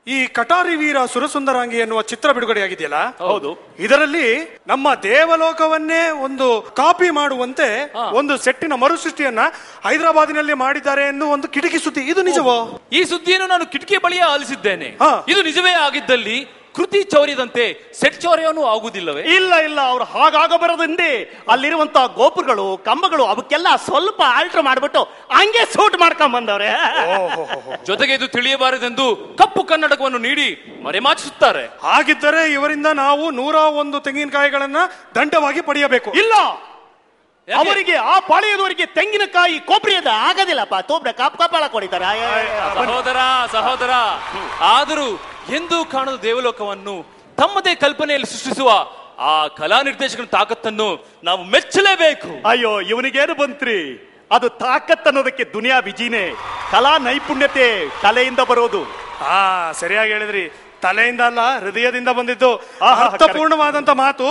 ಈ ಕಟಾರಿ ವೀರ ಸುರಸುಂದರಾಂಗಿ ಎನ್ನುವ ಚಿತ್ರ ಬಿಡುಗಡೆಯಾಗಿದೆಯಲ್ಲ, ಹೌದು. ಇದರಲ್ಲಿ ನಮ್ಮ ದೇವಲೋಕವನ್ನೇ ಒಂದು ಕಾಪಿ ಮಾಡುವಂತೆ ಒಂದು ಸೆಟ್ಟಿನ ಮರುಸೃಷ್ಟಿಯನ್ನ ಹೈದರಾಬಾದಿನಲ್ಲಿ ಮಾಡಿದ್ದಾರೆ ಎನ್ನುವ ಒಂದು ಕಿಟಕಿ ಸುದ್ದಿ, ಇದು ನಿಜವೋ? ಈ ಸುದ್ದಿಯನ್ನು ನಾನು ಕಿಟಕಿ ಬಳಿಯೇ ಆಲಿಸಿದ್ದೇನೆ. ಇದು ನಿಜವೇ ಆಗಿದ್ದಲ್ಲಿ ಕೃತಿ ಚೌರ್ಯದಂತೆ ಸೆಟ್ ಚೌರ್ಯನೂ ಆಗುವುದಿಲ್ಲವೇ? ಇಲ್ಲ ಇಲ್ಲ, ಅವ್ರು ಹಾಗಾಗಬಾರದಂದೆ ಅಲ್ಲಿರುವಂತಹ ಗೋಪುರಗಳು ಕಂಬಗಳು ಅವಕ್ಕೆಲ್ಲ ಸ್ವಲ್ಪ ಆಲ್ಟರ್ ಮಾಡ್ಬಿಟ್ಟು ಹಂಗೆ ಸೂಟ್ ಮಾಡ್ಕೊಂಡ್ ಬಂದವ್ರೆ. ಜೊತೆಗೆ ಇದು ತಿಳಿಯಬಾರದೆಂದು ಕಪ್ಪು ಕನ್ನಡಕವನ್ನು ನೀಡಿ ಮರೆಮಾಚಿಸುತ್ತಾರೆ. ಹಾಗಿದ್ದರೆ ಇವರಿಂದ ನಾವು 101 ತೆಂಗಿನಕಾಯಿಗಳನ್ನ ದಂಡವಾಗಿ ಪಡೆಯಬೇಕು. ಇಲ್ಲ, ಅವರಿಗೆ ಆ ಪಾಳೆಯದವರಿಗೆ ತೆಂಗಿನಕಾಯಿ ಕೊಬ್ಬರಿಯದ ಆಗೋದಿಲ್ಲಪ್ಪ, ತೋಬ್ರೆ ಕಾಪಾಳ ಕೊಡಿತಾರೆ. ಸಹೋದರ ಆದರೂ ಎಂದೂ ಕಾಣದ ದೇವಲೋಕವನ್ನು ತಮ್ಮದೇ ಕಲ್ಪನೆಯಲ್ಲಿ ಸೃಷ್ಟಿಸುವ ಆ ಕಲಾ ನಿರ್ದೇಶಕನ ತಾಕತ್ತನ್ನು ನಾವು ಮೆಚ್ಚಲೇಬೇಕು. ಅಯ್ಯೋ, ಇವನಿಗೇನು ಬಂತ್ರಿ, ಅದು ತಾಕತ್ ಅನ್ನೋದಕ್ಕೆ ದುನಿಯಾ ವಿಜಿನೇ. ಕಲಾ ನೈಪುಣ್ಯತೆ ತಲೆಯಿಂದ ಬರೋದು. ಸರಿಯಾಗಿ ಹೇಳಿದ್ರಿ, ತಲೆಯಿಂದ ಅಲ್ಲ ಹೃದಯದಿಂದ ಬಂದಿದ್ದು ಅರ್ಥಪೂರ್ಣವಾದಂತ ಮಾತು.